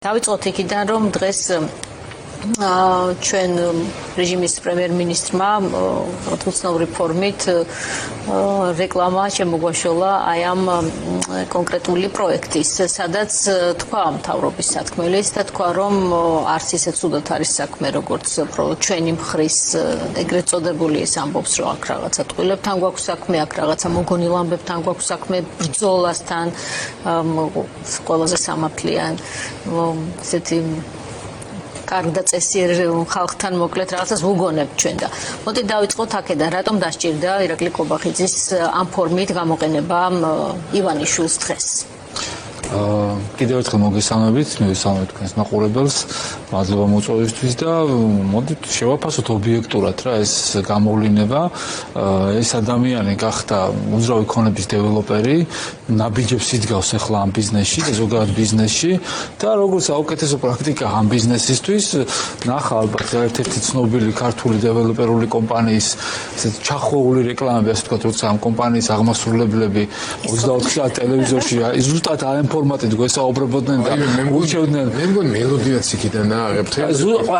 დავიწყოთ იქიდან, რომ დღეს ჩვენ რეჟიმის პრემიერ-მინისტრმა უცნობი ფორმით რეკლამა შემოგვაშოლა აი ამ კონკრეტული პროექტის, სადაც თქვა მთავრობის სათქმელის და თქვა, რომ არც ისე ცუდად არის საქმე, როგორც ჩვენი მხრის ეგრეთ წოდებული ეს ამბობს, რომ აქ რაღაცა ტყუილებთან გვაქვს საქმე, აქ რაღაცა მოგონილ ამბებთან გვაქვს საქმე, ბრძოლასთან, ყველაზე სამართლიან ესეთი კარგ წესიერ ხალხთან მოკლედ რაღაცას ვუგონებთ ჩვენ და მოდი დავიწყოთ აქედან, რატომ დასჭირდა ირაკლი კობახიძის ამ ფორმით გამოყენება ივანიშვილს დღეს? კიდევ ერთხელ მოგესალმებით, მივესალმებით თქვენს მაყურებელს, მადლობა მოწვევისთვის და მოდით შევაფასოთ ობიექტურად რა ეს გამოვლინება. ეს ადამიანი გახდა უძრავი ქონების დეველოპერი, ნაბიჯებს იდგავს ახლა ამ ბიზნესში და ზოგადად ბიზნესში და როგორც საუკეთესო პრაქტიკა ამ ბიზნესისთვის, ნახა ალბათ ერთ-ერთი ცნობილი ქართული დეველოპერული კომპანიის ესეთ ჩახვეული რეკლამები, ასე ვთქვათ, როცა ამ კომპანიის აღმასრულებლები 24 საათ ტელევიზორში ზუსტად ამ ფორმატით გვესაუბრებოდნენ და ურჩევდნენ. მე მგონი მელოდიაც იქიდან ააღებთ.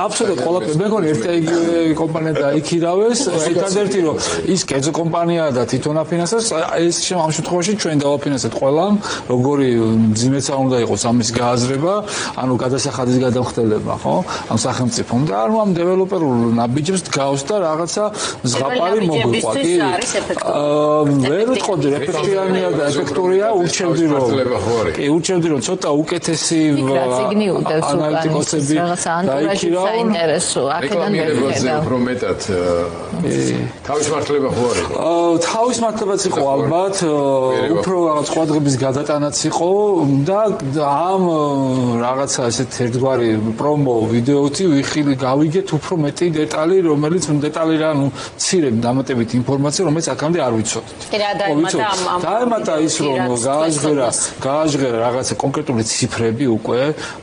აბსოლუტურად ყველაფერი. მე მგონი ერთ-ერთი კომპანია დაიქირავეს, ერთადერთი რომ ის კერძო კომპანიაა და თვითონ აფინანსებს, ეს ამ შემთხვევაში ჩვენ დავაფინანსებთ ყველამ, როგორი მძიმეც არ უნდა იყოს ამის გააზრება, ანუ გადასახადის გადამხდელება, ხო? ამ სახელმწიფომ და ანუ ამ დეველოპერულ ნაბიჯებს დგავს და რაღაცა ზღაპარი მოგვიყვა. კი. ვერ ვიტყოდი ეფექტიანია და ეფექტურია, ურჩევდი რომ კი, ურჩევდი რომ ცოტა უკეთესი ანალიტიკოსები დაიქირავონ. საინტერესო, აქედან ვერხება. უფრო მეტად თავის მართლება ხო არის? თავის მართლებაც იყო ალბათ, უფრო რაღაც ყვადღების გადატანაც იყო და ამ რაღაცა ესეთ ერთგვარი პრომო ვიდეოთი გავიგეთ უფრო მეტი დეტალი, რომელიც დეტალი რა, ნუ მცირე დამატებით ინფორმაცია, რომელიც აქამდე არ ვიცოდით. დაემატა ის რომ გააჟღერა რაღაცა კონკრეტული ციფრები უკვე,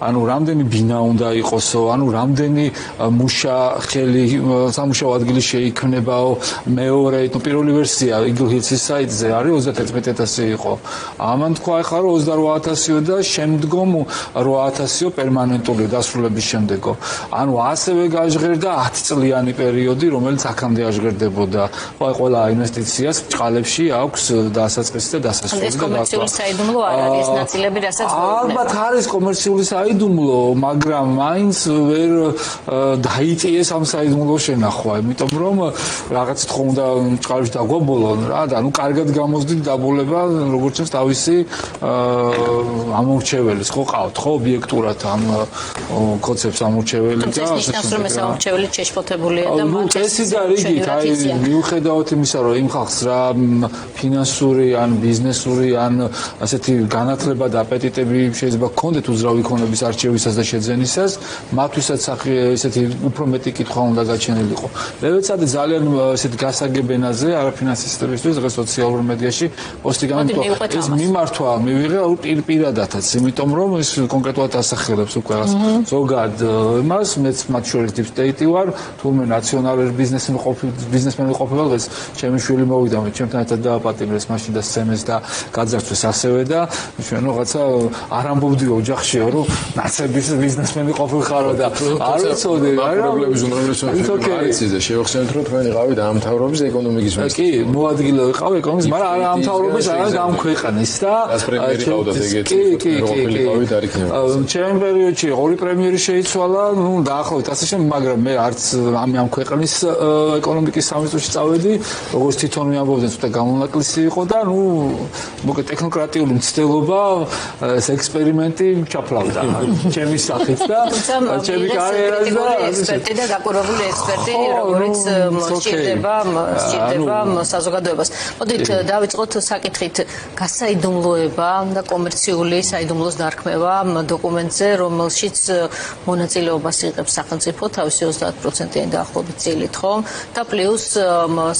ანუ რამდენი ბინა უნდა იყოსო, ანუ რამდენი მუშა ხელი სამუშაო ადგილი შეიქმნებაო, მეორე, პირველი ვერსია იგლჰილსის საიტზე არის 31000 იყო. ამან თქვა ახლა რომ 28000-ო და შემდგომ 8000-ო პერმანენტული დასრულების შემდეგო. ანუ ასევე გაჟღერდა 10 წლიანი პერიოდი, რომელიც აქამდე აჟღერდებოდა. ყველა ინვესტიციას ბჭყალებში აქვს დასაწყისი და დასასრული და კომერციული საიდუმლო არ არის ეს ნაწილები, რასაც ალბათ არის კომერციული საიდუმლო, მაგრამ მაინც ვერ დაიწიეს ამ საიდუმლოს შენახვა, იმიტომ რომ რაღაც თქო უნდა ბჭყალებში დაგვაბოლონ რა და ნუ კარგად გამოსდით დაბოლება, როგორც წინს თავისი ამორჩეველის ხო ყავთ, ხო ობიექტურად ამ კონცეფტს ამორჩეველი და ასე რომ ეს ამორჩეველი შეშფოთებულია და წესი და რიგით, აი მიუხედავად იმისა, რომ იმ ხალხს რა ფინანსური ან ბიზნესური ან ასეთი განათლება და აპეტიტები შეიძლება ჰქონდეთ უძრავი ქონების არჩევისას და შეძენისას, მათთვისაც ესეთი უფრო მეტი კითხვა უნდა გაჩენილიყო. მე ვეცადე ძალიან ესეთი გასაგებ ენაზე არაფინანსისტებისთვის დღეს სოციალურ მედიაში პოსტი გამოვიდა. ეს მიმართვა მივიღე პირადადაც, იმიტომ რომ ეს კონკრეტულად ასახელებს უკვე ზოგად იმას, მეც მათ შორის deep state ვარ, თურმე ნაციონალური ბიზნესმენი ყოფილა დღეს ჩემი შვილი მოვიდა, მე ჩემთან ერთად დააპატიმრეს მაშინ და სცემეს და გაძარცვეს ასევე და ჩვენ რაღაცა არ ამბობდიო ოჯახშიო, რომ ნაცების ბიზნესმენი ყოფილიყარო და არ ვიცოდი, პრობლემები ჟურნალისტებთან არის და შევახსენეთ, რომ თქვენი ყავით ამ მთავრობის ეკონომიკის მინისტრი. კი, მოადგილე ვიყავ ეკონომიკის, მაგრამ არა ამ მთავრობის არა გამქვეყნეს და ჩემ პერიოდში ორი პრემიერი შეიცვალა, ნუ დაახლოებით ასე შემდეგ, მაგრამ მე არც ამ ქვეყნის ეკონომიკის სამინისტროში წავედი, როგორც თვითონ მეამბობდნენ, ცოტა გამონაკლისი იყო და ნუ მოკლედ ტექნოკრატიული მცდელობა, ეს ექსპერიმენტი ჩაფლავდა ჩემი სახით და ჩემი კარიერაზე და ექსპერტი და დაკვირვებული ექსპერტი, რომელიც სჭირდება საზოგადოებას. მოდით დავიწყოთ საკითხით გასაიდუმლოება და კომერციული საიდუმლოს დარქმევა დოკუმენტზე, რომელშიც მონაწილეობას იღებს სახელმწიფო თავისი 30%-იანი დაახლოებით წილით, ხო? და პლუს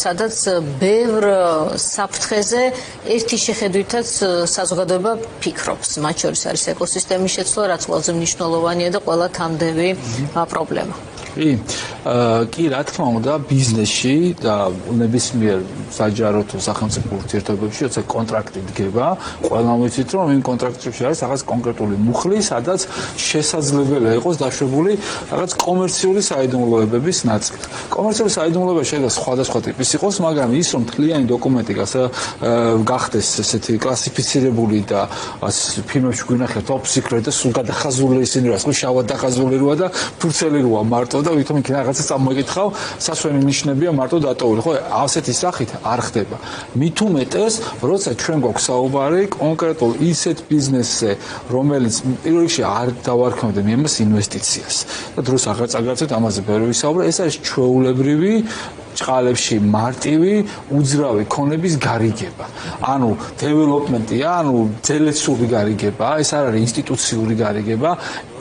სადაც ბევრ საფრთხეზე ერთი შეხედვითაც საზოგადოება ფიქრობს. მათ შორის არის ეკოსისტემის შეცვლა, რაც ყველაზე მნიშვნელოვანია და ყველა თამდევი პრობლემა. კი, რა თქმა უნდა, ბიზნესში და ნებისმიერ საჯარო თუ სახელმწიფო ურთიერთობებში როცა კონტრაქტი დგება, ყველამ ვიცით, რომ იმ კონტრაქტებში არის რაღაც კონკრეტული მუხლი, სადაც შესაძლებელია იყოს დაშვებული რაღაც კომერციული საიდუმლოებების ნაწილი. კომერციული საიდუმლოება შეიძლება სხვადასხვა ტიპის იყოს, მაგრამ ის რომ მთლიანი დოკუმენტი გახდეს ესეთი კლასიფიცირებული და ფილმებში გვინახეთ top secret და სულ გადახაზული ისინი რა, შავად დახაზული როა და ფურცელი როა მარტო და ვითომ იქ რაღაცა წამოეკითხავ, სასვენი ნიშნებია მარტო დატოვილი, ხო, ასეთი სახით არ ხდება. მით უმეტეს, როცა ჩვენ გვაქვს საუბარი კონკრეტულ ისეთ ბიზნესზე, რომელიც პირველ რიგში არ დავარქმევდა იმას ინვესტიციას. და დროს აღარ წაგაცეთ ამაზე ბევრი ვისაუბრე, ეს არის ჩვეულებრივი ჭყალებში მარტივი უძრავი ქონების გარიგება. ანუ დეველოპმენტია, ანუ ძელეცური გარიგება, ეს არ არის ინსტიტუციური გარიგება.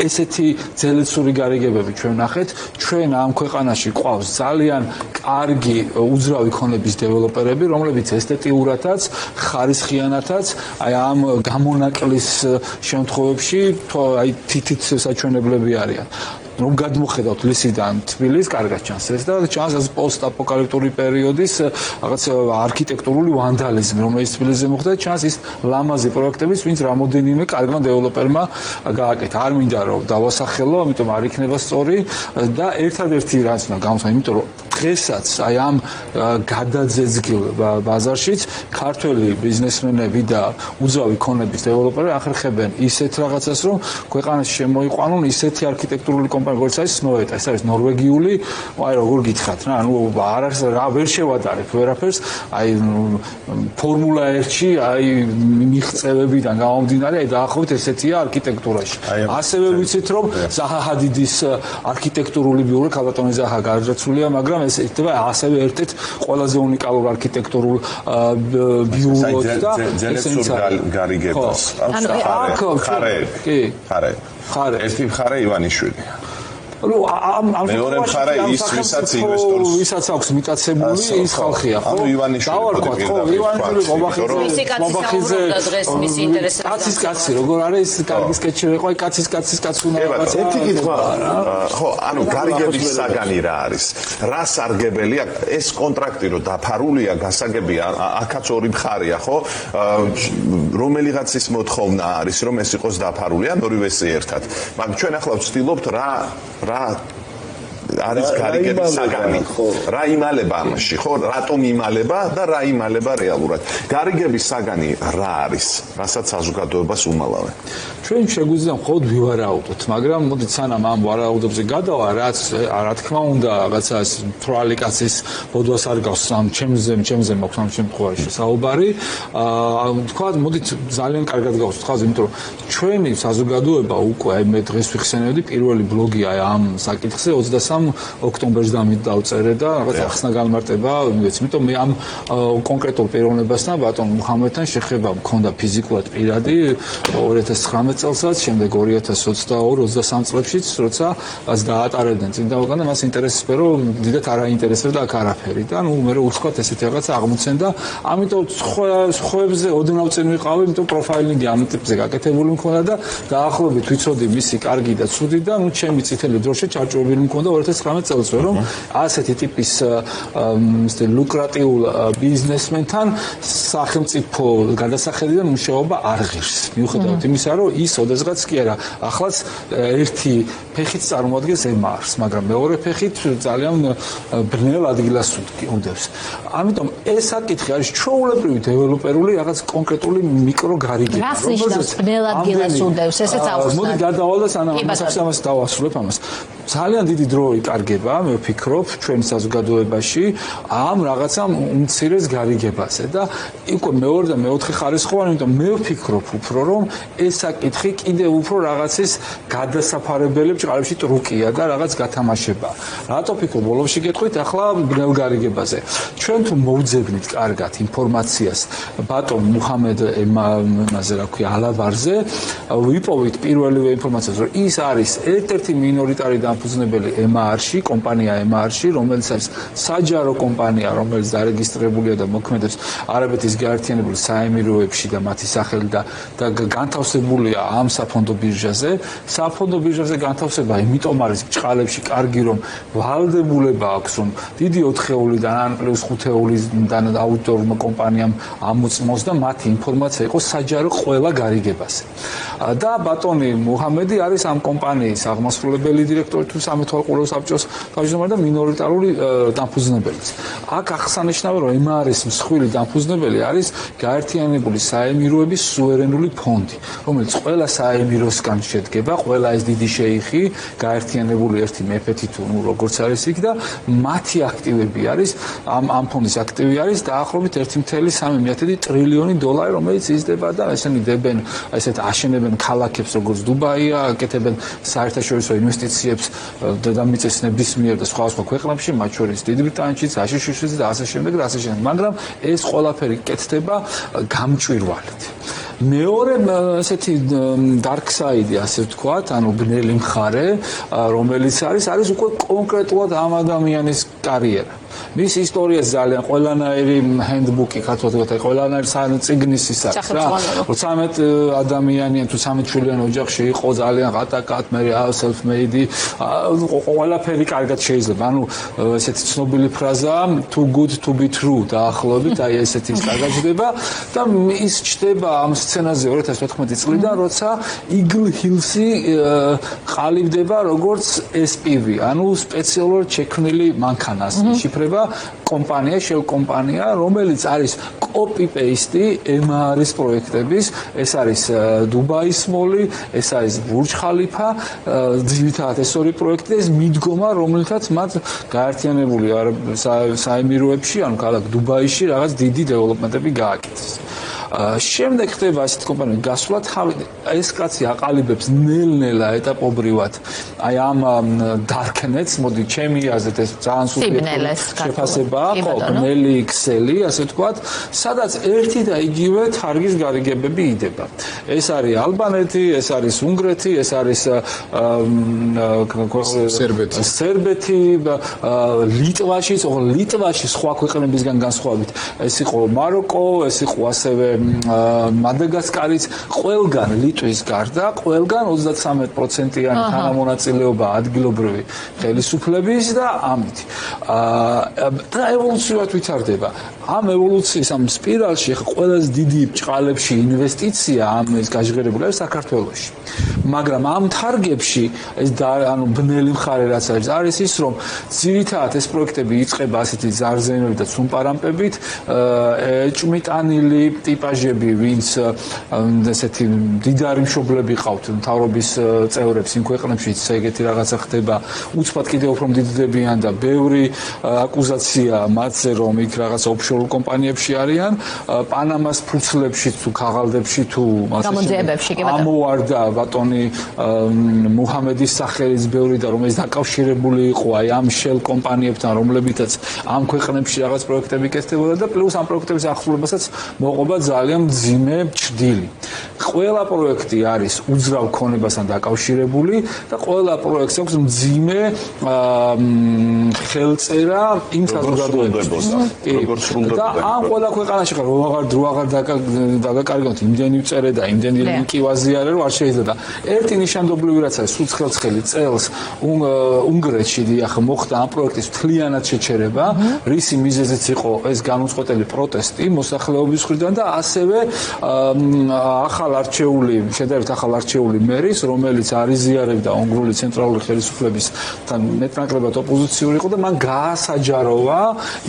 ესეთი ძელეცური გარიგებები ჩვენ ნახეთ, ჩვენ ამ ქვეყანაში ყავს ძალიან კარგი უძრავი ქონების დეველოპერები, რომლებიც ესთეტიურათაც, ხარისხიანათაც, აი ამ გამონაკლის შემთხვევებში აი თითით საჩვენებლები არიან. რომ გადმოხედავთ ლისიდან თბილის, კარგად ჩანს ეს და ჩანს ეს პოსტ-აპოკალიფტური პერიოდის რაღაც არქიტექტურული ვანდალიზმი, რომელიც თბილისზე მოხდა, ჩანს ის ლამაზი პროექტებიც, ვინც რამოდენიმე კარგმა დეველოპერმა გააკეთა. არ მინდა რომ დავასახელო, ამიტომ არ იქნება სწორი და ერთადერთი რაც უნდა გამოსვა, იმიტომ რომ დღესაც აი ამ გადაძეძგილ ბაზარშიც ქართველი ბიზნესმენები და უძრავი ქონების დეველოპერები ახერხებენ ისეთ რაღაცას, რომ ქვეყანაში შემოიყვანონ ისეთი არქიტექტურული როგორც არის Snow-ეტა, ეს არის ნორვეგიული, აი როგორ გითხრათ რა, ანუ არ არის რა ვერ შევადარებ ვერაფერს, აი ფორმულა 1-ში, აი მიღწევებიდან გამომდინარე, აი დაახლოებით ესეთია არქიტექტურაში. ასევე ვიცით, რომ ზაჰა ჰადიდის არქიტექტურული ბიურო, ქალბატონი ზაჰა გარდაცვლილია, მაგრამ ეს იქნება ასევე ერთ-ერთ ყველაზე უნიკალურ არქიტექტურულ ბიუროც და ძელეცურ გარიგებას. ანუ ხარე. ერთი მხარე ივანიშვილია. ამ მეორე მხარე ის ვისაც აქვს მიტაცებული ის ხალხია, ხო? ანუ ივანიშვილი ივანიშვილი ყობახიძე დღეს მისი ინტერესები. კაცი, როგორ არის კარგი სკეჩი იყო, აი კაცის უნდა რაღაცა. ერთი კითხვა, ხო, ანუ გარიგების საგანი რა არის? რა სარგებელი აქვს? ეს კონტრაქტი რო დაფარულია, გასაგებია, აქაც ორი მხარეა, ხო? რომელიღაცის მოთხოვნა არის, რომ ეს იყოს დაფარული, ან ორივეს ერთად. მაგრამ ჩვენ ახლა ვცდილობთ რა არის გარიგების საგანი, რა იმალება ამაში, ხო, რატომ იმალება და რა იმალება რეალურად. გარიგების საგანი რა არის, რასაც საზოგადოებას უმალავენ. ჩვენ შეგვიძლია მხოლოდ ვივარაუდოთ, მაგრამ მოდით სანამ ამ ვარაუდებზე გადავა, რაც რა თქმა უნდა, რაღაცა თვრალი კაცის ბოდვას არ გავს ამ ჩემზე მაქვს ამ შემთხვევაში საუბარი. თქვა, მოდით ძალიან კარგად გავს თქვა, იმიტომ რომ ჩვენი საზოგადოება უკვე აი მე დღეს ვიხსენებდი პირველი ბლოგი აი ამ საკითხზე 23 ოქტომბერს დავწერე და რაღაც ახსნა განმარტება, იმიტომ მე ამ კონკრეტულ პიროვნებასთან ბატონ მუჰამედთან შეხება მქონდა ფიზიკურად პირადი 2019 წელსაც, შემდეგ 2022-23 წლებშიც, როცა მას დაატარებდნენ წინდაუკან და მას ინტერესებდა, დიდად არ აინტერესებდა აქ არაფერი და ნუ მე უცხოთ ესეთი რაღაცა აღმოცენდა, ამიტომ სხვებზე ოდნავ წინ ვიყავი, იმიტომ პროფაილინგი ამ ტიპზე გაკეთებული მქონდა და დაახლოებით ვიცოდი მისი კარგი და ცუდი და ნუ ჩემი წითელი დროშა ჩარჭუებული მქონდა 2019 წელს, რომ ასეთი ტიპის ლუკრატიულ ბიზნესმენთან სახელმწიფო გადასახედიდან მუშაობა არ ღირს. მიუხედავად იმისა, რომ ის ოდესღაც კი არა, ახლაც ერთი ფეხით წარმოადგენს ემარს, მაგრამ მეორე ფეხით ძალიან ბნელ ადგილას უდევს. ამიტომ ეს საკითხი არის ჩვეულებრივი დეველოპერული რაღაც კონკრეტული მიკროგარიგება. რას ნიშნავს ბნელ ადგილას უდევს? ესეც ავხსნათ. მოდი გადავალ და სანამ ამას დავასრულებ ამას. ძალიან დიდი დრო იკარგება, მე ვფიქრობ, ჩვენ საზოგადოებაში ამ რაღაცა უმცირეს გარიგებაზე და უკვე მეორე და მეოთხე ხარისხოვანი, იმიტომ მე ვფიქრობ უფრო, რომ ეს საკითხი კიდევ უფრო რაღაცის გადასაფარებელი ჭყალებში ტრუკია და რაღაც გათამაშება. რატო ვფიქრობ, ბოლომში გეტყვით ახლა ბნელ გარიგებაზე. ჩვენ თუ მოვძებნით კარგად ინფორმაციას ბატონ მუჰამედ იმაზე რა ქვია ალავარზე, ვიპოვით პირველივე ინფორმაციას, რომ ის არის ერთ-ერთი მინორიტარი დამფუძნებელი ემა MR-ში, კომპანია MR-ში, რომელიც არის საჯარო კომპანია, რომელიც დარეგისტრირებულია და მოქმედებს არაბეთის გაერთიანებულ საემიროებში და მათი სახელი და განთავსებულია ამ საფონდო ბირჟაზე. საფონდო ბირჟაზე განთავსება იმიტომ არის ბრჭყალებში კარგი, რომ ვალდებულება აქვს, რომ დიდი 4-ეულიდან ან +5-ეულიდან აუდიტორმა კომპანიამ ამოწმოს და მათი ინფორმაცია იყოს საჯარო ყველა გარიგებაზე. და ბატონი მუჰამედი არის ამ კომპანიის აღმასრულებელი დირექტორი თუ სამეთვალყურო საბჭოს თავმჯდომარე და მინორიტარული დამფუძნებელიც. აქ აღსანიშნავია, რომ MR-ის მსხვილი დამფუძნებელი არის გაერთიანებული საემიროების სუვერენული ფონდი, რომელიც ყველა საემიროსგან შედგება, ყველა ეს დიდი შეიხი, გაერთიანებული ერთი მეფეთი თუ როგორც არის იქ და მათი აქტივები არის, ამ ფონდის აქტივი არის დაახლოებით 1.3 ტრილიონი დოლარი, რომელიც იზრდება და ესენი დებენ, ესეთ აშენებენ ქალაქებს, როგორც დუბაია, აკეთებენ საერთაშორისო ინვესტიციებს დედამიწის ნებისმიერ და სხვა ქვეყნებში, მათ შორის დიდ ბრიტანეთშიც, აშშ-ში და ასე შემდეგ და ასე შემდეგ. მაგრამ ეს ყველაფერი კეთდება გამჭვირვალედ. მეორე ესეთი dark side, ასე ვთქვათ, ანუ ბნელი მხარე, რომელიც არის უკვე კონკრეტულად ამ ადამიანის კარიერა. მის ისტორიას ძალიან ყველანაირი handbook-ი ქართულად ყველანაირი წიგნის ის არის რა. 13 ადამიანიან თუ 13 შვილიან ოჯახში იყო ძალიან ყატაკად, მე self made, ყველაფერი კარგად შეიძლება. ანუ ესეთი ცნობილი ფრაზაა too good to be true დაახლოებით, აი ესეთი კარგად ჯდება და ის ჩდება ამ სცენაზე 2014 წლიდან, როცა Eagle Hills-ი ყალიბდება როგორც SPV, ანუ სპეციალურად შექმნილი მანქანას შიფრება კომპანია, shell კომპანია, რომელიც არის copy-paste MR-ის პროექტების, ეს არის დუბაის მოლი, ეს არის ბურჯ ხალიფა, ძირითადად ეს ორი პროექტი, ეს მიდგომა, რომელთაც მათ გაერთიანებული საემიროებში, ანუ ქალაქ დუბაიში რაღაც დიდი დეველოპმენტები გააკეთეს. შემდეგ ხდება ასეთ კომპანიების გასვლა, ეს კაცი აყალიბებს ნელ-ნელა ეტაპობრივად აი ამ darknets, მოდი ჩემი აზრით ეს ძალიან სულ შეფასებაა, ხო, ბნელი Excel-ი, ასე ვთქვათ, სადაც ერთი და იგივე თარგის გარიგებები იდება. ეს არის ალბანეთი, ეს არის უნგრეთი, ეს არის სერბეთი, ლიტვაში სხვა ქვეყნებისგან განსხვავებით. ეს იყო მაროკო, ეს იყო ასევე მადაგასკარიც, ყველგან ლიტვის გარდა, ყველგან 33%-იანი თანამონაწილეობა ადგილობრივი ხელისუფლების და ამით. და ევოლუციურად ვითარდება. ამ ევოლუციის ამ სპირალში ყველაზე დიდი ბრჭყალებში ინვესტიცია ამ ეს გაჟღერებული არის საქართველოში. მაგრამ ამ თარგებში ეს ანუ ბნელი მხარე რაც არის ის, რომ ძირითადად ეს პროექტები იწყება ასეთი ზარზენობით და ცუმპარამპებით, ჭმიტანილი ტიპაჟები, ვინც ესეთი დიდარი მშობლები ყავთ მთავრობის წევრებს იმ ქვეყნებშიც ეგეთი რაღაცა ხდება, უცბად კიდევ უფრო მდიდრდებიან და ბევრი აკუზაცია მათზე, რომ იქ რაღაცა ოფშორ კომპანიებში არიან, პანამას ფურცლებში თუ ქაღალდებში თუ ამოვარდა ბატონი მუჰამედის სახელის ბევრი და რომელიც დაკავშირებული იყო აი ამ shell კომპანიებთან, რომლებითაც ამ ქვეყნებში რაღაც პროექტები კეთდებოდა და პლუს ამ პროექტების ახლობასაც მოყვება ძალიან მძიმე ჭრილი. ყველა პროექტი არის უძრავ ქონებასთან დაკავშირებული და ყველა პროექტს აქვს მძიმე ხელწერა იმ საზოგადოებისთვის. და ამ ყველა ქვეყანაში რო აღარ დაგაკარგოთ იმდენი ვწერე და იმდენი ლინკი ვაზიარე, რომ არ შეიძლება. ერთი ნიშანდობლივი რაც არის, სულ ცხელ-ცხელი წელს უნგრეთში დიახ მოხდა ამ პროექტის მთლიანად შეჩერება, რისი მიზეზიც იყო ეს განუწყვეტელი პროტესტი მოსახლეობის მხრიდან და ასევე ახალ არჩეული მერის, რომელიც არიზიარებდა უნგრული ცენტრალური ხელისუფლებისთან მეტნაკლებად ოპოზიციური იყო და მან გაასაჯაროვა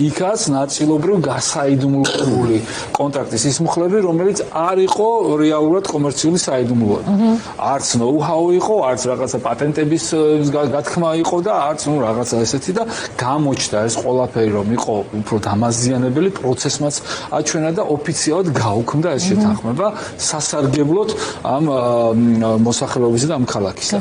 იქაც ნაწილობრივ გასაიდუმლოებული კონტრაქტის ის მუხლები, რომელიც არ იყო რეალურად კომერციული საიდუმლოება. არც ნოუ-ჰაუ იყო, არც რაღაცა პატენტების გათქმა იყო და არც რაღაცა ესეთი და გამოჩნდა ეს ყველაფერი, რომ იყო უფრო დამაზიანებელი პროცესმაც აჩვენა და ოფიციალურად გაუქმდა ეს შეთანხმება სასარგებლოდ ამ მოსახლეობისა და ამ ქალაქისა.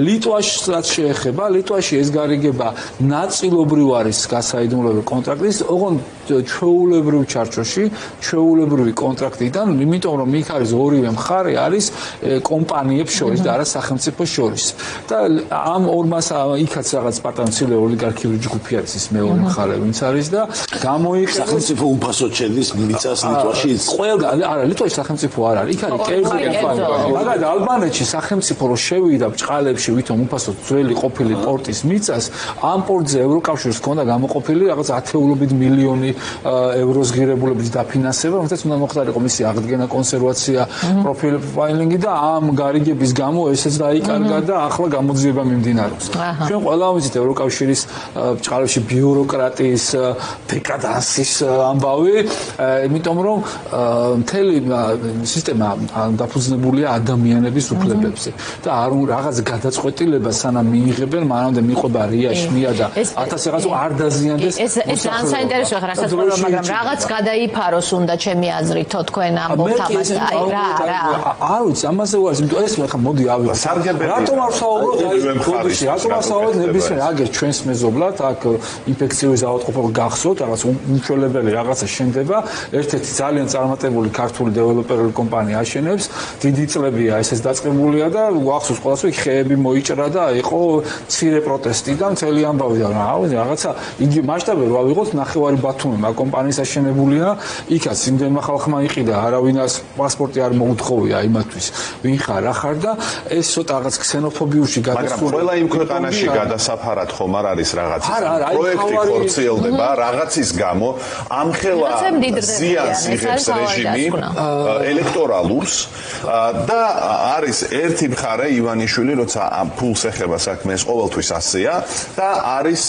ლიტვასაც შეეხება, ლიტვაში ეს გარიგება ნაწილობრივ არის გასაიდუმლოებელ კონტრაქტის, ოღონდ ჩვეულებრივ ჩარჩოში, ჩვეულებრივი კონტრაქტიდან, იმიტომ რომ იქ არის ორივე მხარე არის კომპანიებს შორის და არა სახელმწიფოს შორის. და ამორმას იქაც რაღაც პარტანცილე ოლიგარქიული ჯგუფი არის ის მეორე მხარე, ვინც არის და გამოიყენა სახელმწიფო უფასოდ შედის მილიცას ლიტვაში. ყველგან არა, ლიტვაში სახელმწიფო არ არის, იქ არის კერძო კომპანია. მაგრამ ალბანეთში სახელმწიფო რო შევიდა ბჭყალებში, ვითომ უფასოდ ძველი ყოფილი პორტის მიწას, ამ პორტზე ევროკავშირს ჰქონდა გამოყოფილი რაღაც ათეულობით მილიონი ევროს ღირებულებით დაფინანსება, რომელსაც უნდა მოხდარიყო მისი აღდგენა, კონსერვაცია, პროფაილინგი და ამ გარიგების გამო ესეც დაიკარგა და ახლა გამოძიება მიმდინარეობს. ჩვენ ყველა ვიცით ევროკავშირის ბჭყალებში ბიუროკრატიის დეკადანსის ამბავი, იმიტომ რომ მთელი სისტემა დაფუძნებულია ადამიანების უფლებებზე და არ რაღაც გადაწყვეტილება სანამ მიიღებენ, მანამდე მიყვება რიაშნია და 1000 რაღაც არ დაზიანდეს. ეს ძალიან საინტერესოა ხარ რასაც ვთქვი, მაგრამ რაღაც გადაიფაროს უნდა ჩემი აზრით თქვენ ამბობთ ამას და აი რა. არ ვიცი, ამაზე ვარ, იმიტომ ეს ხა მოდი ავიღოთ. რატომ არ ვსაუბრობთ აი კოდში, რატომ არ ვსაუბრობთ ნებისმიერ აგერ ჩვენს მეზობლად, აქ ინფექციური ზავადყოფა გახსოვთ, რაღაც უმჩვევლებელი რაღაცა შენდება, ერთ-ერთი ძალიან წარმატებული ქართული დეველოპერული კომპანია აშენებს, დიდი წლებია ესეც დაწყებულია და გვახსოვს ყველას, რომ ხეები მოიჭრა და იყო მცირე პროტესტი და მთელი ამბავი და რაღაცა იგი მასშტაბები რა ვიღოთ ნახევარი ბათუმი კომპანიის აშენებულია, იქაც იმდენმა ხალხმა იყიდა, არავინას პასპორტი არ მოუთხოვია იმათთვის, ვინ ხარ, რა ხარ და ეს ცოტა რაღაც ქსენოფობიურში მაგრამ ყველა იმ ქვეყანაში გადასაფარად ხომ არ არის რაღაც პროექტი ხორციელდება რაღაცის გამო ამხელა ზიანს იღებს რეჟიმი ელექტორალურს და არის ერთი მხარე ივანიშვილი როცა ფულს ეხება საქმეს ყოველთვის ასეა და არის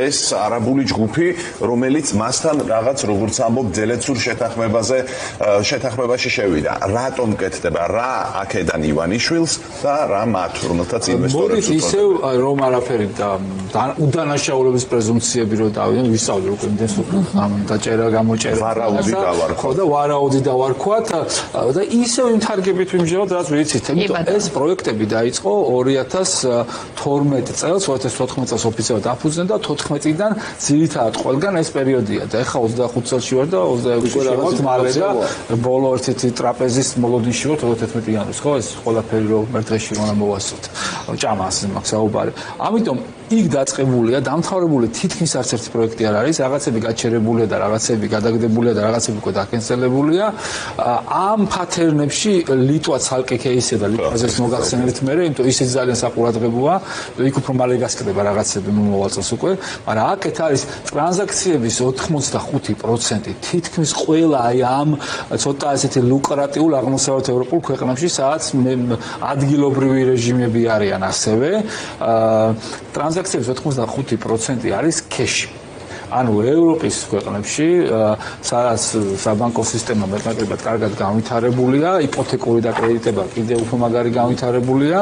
ეს არაბული ჯგუფი რომელიც მასთან რაღაც როგორც ამბობ ძელეცურ შეთანხმებაში შევიდა რატომ კეთდება რა აქედან ივანიშვილს და რა მათ რომელთაც ინვესტორებს ისევ რომ არაფერი და უდანაშაულობის პრეზუმპციები რო დავიდნენ ვისწავლე უკვე იმდენს ამ დაჭერა გამოჭერა ვარაუდი დავარქვა და ვარაუდი დავარქვა და ისევ იმ თარგებით ვიმჟავთ რაც ვიცით იმიტომ ეს პროექტები დაიწყო 2012 წელს 2014 წელს ოფიციალურად დაფუძნდა და 14-დან ძირითადად ყველგან ეს პერიოდია და ეხლა 25 წელში ვარ და 26-ში ვარ მალე და ბოლო ერთ-ერთი ტრაპეზის მოლოდინში ვარ 31 იანვრის ხო ეს ყველაფერი რომ ერთ დღეში უნდა მოვასწროთ ჭამას მაქვს საუბარი ამიტომ იქ დაწყებულია დამთავრებული თითქმის არც ერთი პროექტი არ არის რაღაცები გაჩერებულია და რაღაცები გადაგდებულია და რაღაცები უკვე დაკენსელებულია ამ პათერნებში ლიტვა ცალკე кейსია და ლიტვაზეც მოგახსენებთ მე იმიტომ ისიც ძალიან საყურადღებოა იქ უფრო მალე გასკდება რაღაცები მომავალ წელს უკვე მაგრამ აქეთ არის ტრანზაქციების 85% თითქმის ყველა აი ამ ცოტა ესეთი ლუკრატიულ აღმოსავლეთ ევროპულ ქვეყნებში სადაც ადგილობრივი რეჟიმები არიან ასევე ტრანზაქციების 85% არის кэში. ანუ ევროპის ქვეყნებში სადაც საბანკო სისტემა მეტნაკლებად კარგად განვითარებულია, იპოთეკური დაკრედიტება კიდევ უფრო მაგარი განვითარებულია.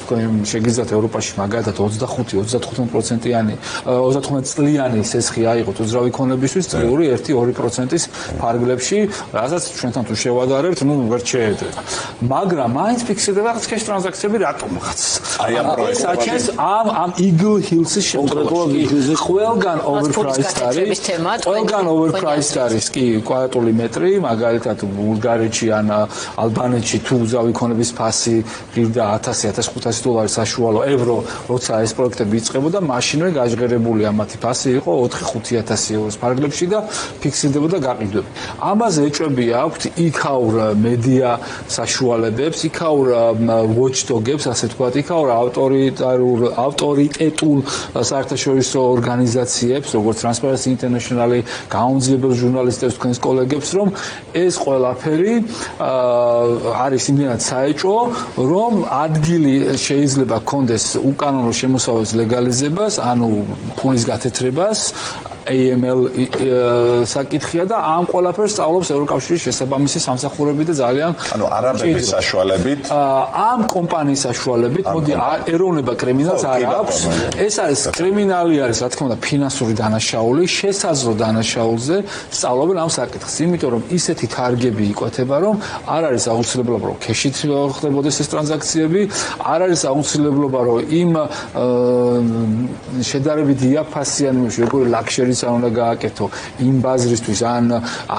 თქვენ შეგიძლიათ ევროპაში მაგალითად 25-35%-იანი 35 წლიანი სესხი აიღოთ უძრავი ქონებისთვის, წლიური 1-2%-ის ფარგლებში, რასაც ჩვენთან თუ შევადარებთ, ვერ შეეძლება. მაგრამ მაინც ფიქსირდება რაღაც кэш ტრანზაქციები რატომღაც. აი ამ პროექტს ამ Eagle Hills-ის შემთხვევაში ყველგან overpriced ყველგან overpriced არის კი კვადრატული მეტრი მაგალითად ბულგარეთში ან ალბანეთში თუ უძრავი ქონების ფასი ღირდა 1000-1500 დოლარი საშუალო ევრო როცა ეს პროექტები იწყებოდა მაშინვე გაჟღერებული ამათი ფასი იყო 4-5000 ევროს ფარგლებში და ფიქსირდებოდა გაყიდვები ამაზე ეჭვები აქვთ იქაურ მედია საშუალებებს იქაურ watchdog-ებს ასე ვთქვათ იქაურ ავტორიტეტულ საერთაშორისო ორგანიზაციებს როგორც Transparency International-ი გაუნძლებელ ჟურნალისტებს თქვენს კოლეგებს რომ ეს ყველაფერი არის იმდენად საეჭვო რომ ადგილი შეიძლება კონდეს უკანონო შემოსავალის ლეგალიზებას ანუ ფულის გათეთრებას AML საკითხია და ამ ყველაფერს სწავლობს ევროკავშირის შესაბამისი სამსახურები და ძალიან ანუ არაბების საშუალებით ამ კომპანიის საშუალებით მოდი ეროვნება კრიმინალს არ აქვს ეს არის კრიმინალი არის რა თქმა უნდა ფინანსური დანაშაული შესაძლო დანაშაულზე სწავლობენ ამ საკითხს იმიტომ რომ ისეთი თარგები იკვეთება რომ არ არის აუცილებლობა რომ ქეშით ხდებოდეს ეს ტრანზაქციები არ არის აუცილებლობა რომ იმ შედარებით იაფასიანი როგორი ლაქშერიც არ უნდა გააკეთო იმ ბაზრისთვის ან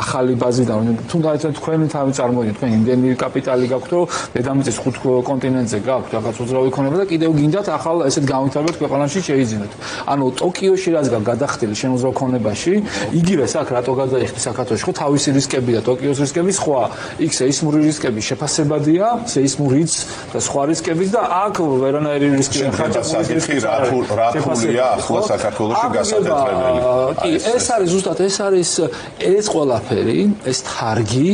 ახალი ბაზრიდან თუნდაც თქვენი თავი წარმოიდგინეთ თქვენ იმდენი კაპიტალი გაქვთ რომ დედამიწის 5 კონტინენტზე გაქვთ რაღაც უძრავი ქონება და კიდევ გინდათ ახალ ესეთ განვითარებად ქვეყანაში შეიძინოთ ანუ ტოკიოში რაც გადახდილი შემოძრავ ქონებაში იგივე აქ რატო გადაიხდი საქართველოში ხო თავისი რისკები და ტოკიოს რისკები სხვა იქ სეისმური რისკები შეფასებადია სეისმურიც და სხვა რისკებიც და აქ ვერანაირი რისკი რა ფულია ახლა საქართველოში გასაკეთებელი კი ეს არის ზუსტად ეს ყველაფერი ეს თარგი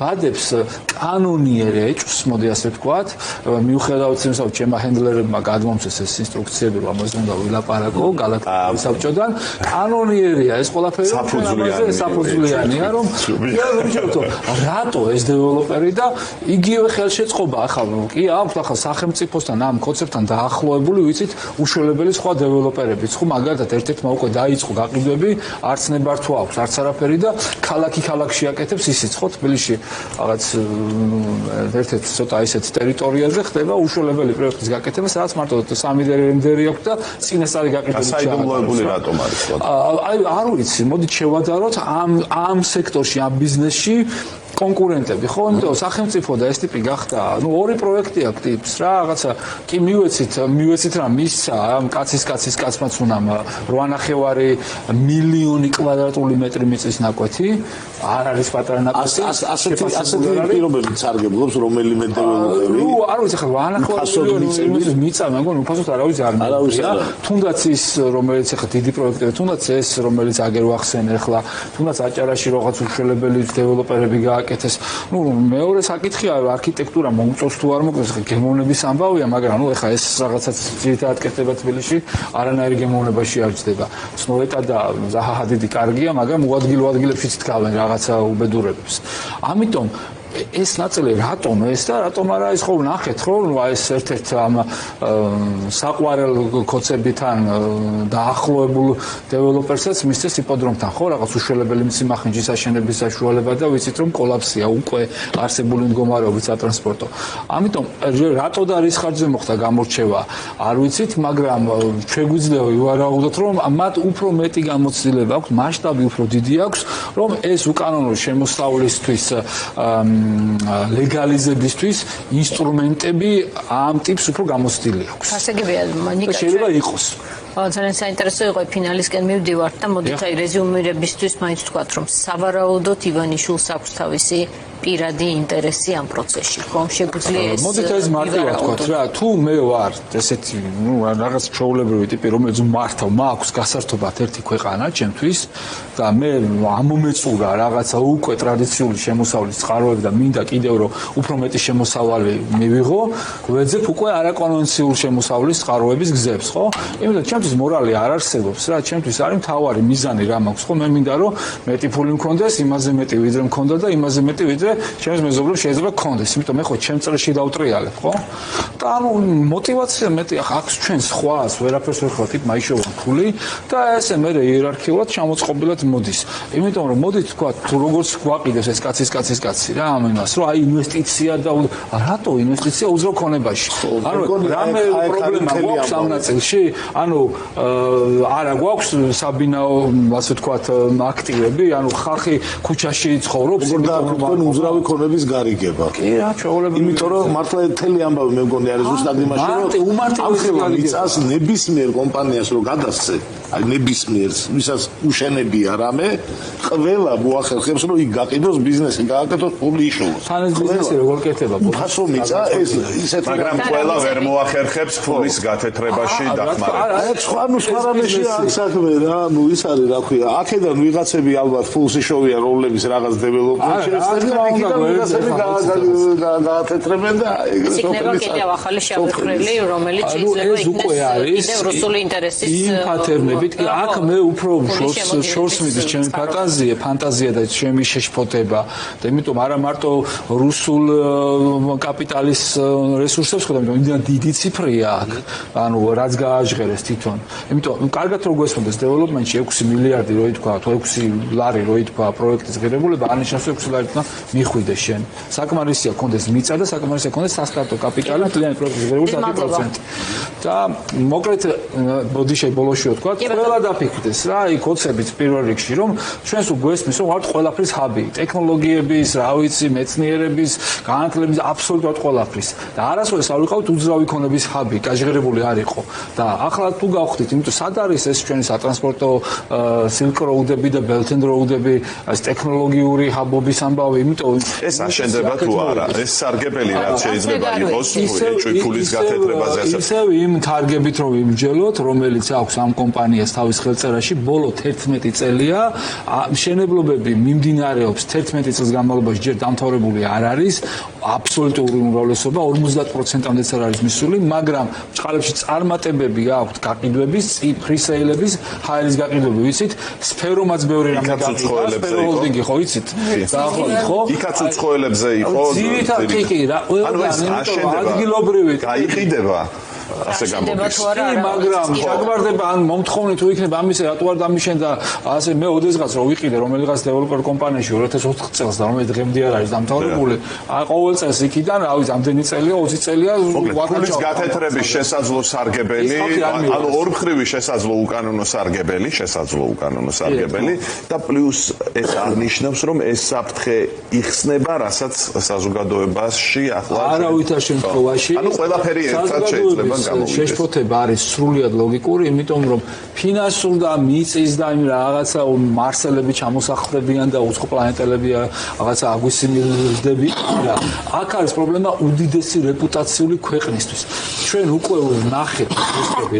ბადებს კანონიერ ეჭვს მოდი ასე ვთქვათ მიუხედავად იმისა რომ ჩემმა ჰენდლერებმა გადმომცეს ეს ინსტრუქციები რომ ამაზე უნდა ვილაპარაკო გალაქტიკის საბჭოდან კანონიერია ეს ყველაფერი საფუძვლიანია რომ რატო ეს დეველოპერი და იგივე ხელშეწყობა ახლა კი აქვს ახლა სახელმწიფოსთან ამ კონცეფტთან დაახლოებული ვიცით უშველებელი სხვა დეველოპერებიც ხო მაგალითად ერთ-ერთმა უკვე დაიწყო გაყიდვები არც ნებართვა აქვს არც არაფერი და ქალაქში აკეთებს ისიც ხო თბილისში რაღაც ერთ-ერთ ცოტა ისეთ ტერიტორიაზე ხდება უშველებელი პროექტის გაკეთება სადაც მარტო 3 რენდერი აქვს და წინასწარი გაყიდვები საიდუმლოებული რატომ არის ხო აი არ ვიცი მოდით შევადაროთ ამ სექტორში ამ ბიზნესში კონკურენტები ხო იმიტომ სახელმწიფო და ეს ტიპი გახდა ნუ ორი პროექტი აქვს ტიპს რა რაღაცა კი მივეცით რა მისცა ამ კაცის უნამ 8.5 მილიონი კვადრატული მეტრი მიწის ნაკვეთი არ არის პატარა ნაკვეთი ასეთი პირობებით სარგებლობს რომელიმე დეველოპერი ნუ არ ვიცი ხა 8.5 მილიონი მიწა მეგონი უბრალოდ არავის არ მიწა თუნდაც ის რომელიც ხა დიდი პროექტები თუნდაც ეს რომელიც აგერ ვახსენე ხლა თუნდაც აჭარაში რაღაც უშველებელი დეველოპერები გააკეთეს ნუ მეორე საკითხია არქიტექტურა მომწონს თუ არ მომწონს ხა გემოვნების ამბავია მაგრამ ნუ ეხა ეს რაღაცაც ძირითადად კეთდება თბილისში არანაირი გემოვნებაში არ ჯდება სნოეტა და ზაჰა ჰადიდი კარგია მაგრამ უადგილებლებში თქავენ რაღაცა უბედურებებს ამიტომ ეს ნაწილი რატომ ეს და რატომ არა ის ხო ნახეთ ხო ეს ერთ-ერთ ამ საყვარელ კონცეფტთან დაახლოებულ დეველოპერსაც მისცეს იპოდრომთან ხო რაღაც უშველებელი სიმახინჯის აშენების საშუალება და ვიცით რომ კოლაფსია უკვე არსებული მდგომარეობით სატრანსპორტო ამიტომ რატო და რის ხარჯზე მოხდა გამორჩევა არ ვიცით მაგრამ შეგვიძლია ვივარაუდოთ რომ მათ უფრო მეტი გამოცდილება აქვს მასშტაბი უფრო დიდი აქვს რომ ეს უკანონო შემოსავლისთვის ლეგალიზებისთვის ინსტრუმენტები ამ ტიპს უფრო გამოცდილი აქვს. გასაგებია ნიკა შეიძლება იყოს. ძალიან საინტერესო იყო ფინალისკენ მივდივართ და მოდით აი რეზიუმირებისთვის მაინც ვთქვათ რომ სავარაუდოდ ივანიშვილს აქვს თავისი პირადი ინტერესი ამ პროცესში ხომ შეგვიძლია ეს მოდით ეს მარტივად ვთქვათ რა თუ მე ვარ ესეთი ნუ რაღაც ჩაოლებრივი ტიპი რომელიც მართავ მაქვს გასართობად ერთი ქვეყანა ჩემთვის და მე ამომეწურა რაღაცა უკვე ტრადიციული შემოსავლის წყაროები და მინდა კიდევ რომ უფრო მეტი შემოსავალი მივიღო ვეძებ უკვე არაკონვენციული შემოსავლის წყაროების გზებს ხო იმიტომ ჩემთვის მორალი არ არსებობს რა ჩემთვის არის მთავარი მიზანი რა მაქვს ხო მე მინდა რომ მეტი ფული მქონდეს იმაზე მეტი ვიდრე მქონდა და იმაზე მეტი ვიდრე ჩემს მეზობლებს შეიძლება გქონდეს იმიტომ მე ხო ჩემ წრეში დავტრიალებ ხო და ანუ мотивация მეტი აქვს ჩვენ სხვას ვერაფერს ვერ ხვდით მაიშოვან ფული და ესე მე იერარქიულად ჩამოწყობილად მოდის იმიტომ რომ მოდით თქვა თუ როგორც გვაყიდებს ეს კაცი რა ამ იმას რომ აი ინვესტიცია და რატო ინვესტიცია უძრავ ქონებაში ანუ რამე პრობლემა გვაქვს ამ ნაწილში ანუ არა გვაქვს საბინაო ასე ვთქვათ აქტივები ანუ ხალხი ქუჩაში ცხოვრობს უძრავი ქონების გარიგება. კი რა, ჩაოლებრივი. იმიტომ რომ მართლა მთელი ამბავი მე მგონი არის ზუსტად იმაში რომ ამ ხელოვნ მიწას ნებისმიერ კომპანიას რო გადასცე, აი ნებისმიერს, ვისაც უშენებია რამე, ყველა მოახერხებს რომ იქ გაყიდოს ბიზნესი, გააკეთოს ფული დანიშნულოს. თან ეს ბიზნესი როგორ კეთდება? ფასო მიწა ეს ისეთ მაგრამ ყველა ვერ მოახერხებს ფულის გათეთრებაში დახმარებას. აი სხვა რამეში აქ საქმე რა, ნუ ის არის რა ქვია, აქედან ვიღაცები ალბათ ფულს იშოვიან რომლების რაღაც დეველოპმენტში, იქიდან ვიღაცები გაათეთრებენ და ეგრე იქნება კიდევ ახალი შევხრილი, რომელიც შეიძლება იქნეს კიდევ რუსული ინტერესის იმ პატერნებით, აქ მე უფრო შორს მიდის ჩემი ფანტაზია და ჩემი შეშფოთება და იმიტომ არა მარტო რუსულ კაპიტალის რესურსებს ხედავ, იმიტომ დიდი ციფრია აქ, ანუ რაც გააჟღერეს თვითონ. იმიტომ კარგად რო გვესმოდეს დეველოპმენტში 6 მილიარდი რო ითქვა, 6 ლარი რო ითქვა პროექტის ღირებულება, ანიშნავს 6 ლარი თქმა მიხვიდე შენ. საკმარისია კონდეს მიწა და საკმარისია კონდეს სასტარტო კაპიტალი მთლიანი პროექტის ღირებულების 10%. და მოკლედ ბოდიშე ბოლოში ვთქვა, ყველა დაფიქრდეს რა, იქ ოცებით პირველ რიგში რომ ჩვენს უგვესმის რომ ვართ ყველაფრის ჰაბი, ტექნოლოგიების, რა ვიცი, მეცნიერების, განათლების აბსოლუტურად ყველაფრის. და არასოდეს არ ვიყავთ უძრავი ქონების ჰაბი, გაჟღერებული არ იყო. და ახლა თუ გავხდით, იმიტომ სად არის ეს ჩვენი სატრანსპორტო Silk Road-ები და Belt and Road-ები, ეს ტექნოლოგიური ჰაბობის ამბავი, იმიტომ ეს აშენდება თუ არა? ეს სარგებელი რაც შეიძლება იყოს ეჭვიფულის გათეთრებაზე ასე. ისევ იმ თარგებით რომ იმჯელოთ, რომელიც აქვს ამ კომპანიას თავის ხელწერაში, ბოლო 11 წელია მშენებლობები მიმდინარეობს 11 წელს განმავლობაში ჯერ დამთავრებული არ არის, აბსოლუტური უმრავლესობა 50%-მდეც არ არის მისული, მაგრამ ჭყალებში წარმატებები აქვს გაყიდვების, ფრისეილების, ჰაერის გაყიდვები, ვიცით, სფერომაც ბევრი რამე გაყიდვა, სფეროჰოლდინგი ხო ვიცით? დაახლოებით ხო? იქაც უცხოელებზე იყო. ძირითადად კი რა, ყველგან ადგილობრივი გაიყიდება. ასე გამოგეს. მაგრამ საგვარდება ან მომთხოვნი თუ იქნება ამისა რატო არ დამიშენ და ასე მე ოდესღაც რო ვიყიდე რომელიღაც დეველოპერ კომპანიაში 2004 წელს და რომელიც დღემდე არ არის დამთავრებული ყოველ წელს იქიდან რა ვიცი ამდენი წელია 20 წელია ფულის გათეთრების შესაძლო სარგებელი ანუ ორმხრივი შესაძლო უკანონო სარგებელი და პლუს ეს აღნიშნავს რომ ეს საფრთხე იხსნება რასაც საზოგადოებაში ახლა არავითარ შემთხვევაში ანუ ყველაფერი ერთად შეიძლება შეშფოთება არის სრულიად ლოგიკური, იმიტომ რომ ფინანსურ და მიწის და იმ რაღაცა მარსელები ჩამოსახლდებიან და უცხო პლანეტელები რაღაცა აგვისიმილირდება. აქ არის პრობლემა უდიდესი რეპუტაციული ქვეყნისთვის. ჩვენ უკვე ვნახეთ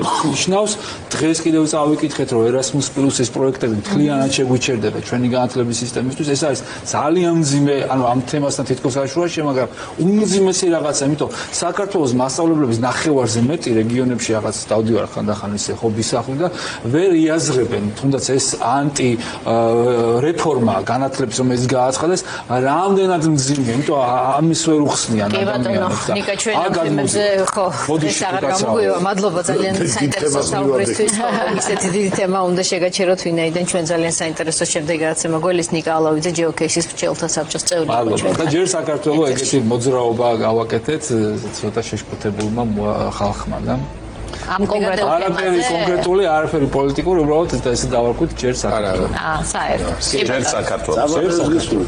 ეს ნიშნავს დღეს კიდევ წავიკითხეთ რომ Erasmus Plus-ის პროექტები მთლიანად შეგვიჩერდება ჩვენი განათლების სისტემისთვის. ეს არის ძალიან მძიმე, ანუ ამ თემასთან თითქოს არ შუაშია, მაგრამ უმძიმესი რაღაცა, იმიტომ საქართველოს მასწავლებლების ნახევარზე მეტი რეგიონებში რაღაც დავდივარ ხანდახან ისე ჰობის სახლი და ვერ იაზრებენ თუნდაც ეს ანტი რეფორმა განათლების რომელიც გააცხადეს რამდენად მძიმე, იმიტომ ამის ვერ უხსნიან ადამიანებს და ნიკა ჩვენ ამ თემებზე ხო ეს აღარ გამოგვივა. მადლობა ძალიან საინტერესო საუბრისთვის. ისეთი დიდი თემა უნდა შეგაჩეროთ ვინაიდან ჩვენ ძალიან საინტერესო შემდეგ რაღაცა გველის ნიკა ალავიძე ჯეოკეისის მრჩეველთა საბჭოს წევრი იყო ჩვენ. და ჯერ საქართველოს ეგეთი მოძრაობა გავაკეთეთ ცოტა შეშფოთებულმა ხალხმა და ამ კონკრეტული არაფერი პოლიტიკური უბრალოდ ესე დავარქვით ჯერ საქართველოს. საერთოდ. ჯერ საქართველოს.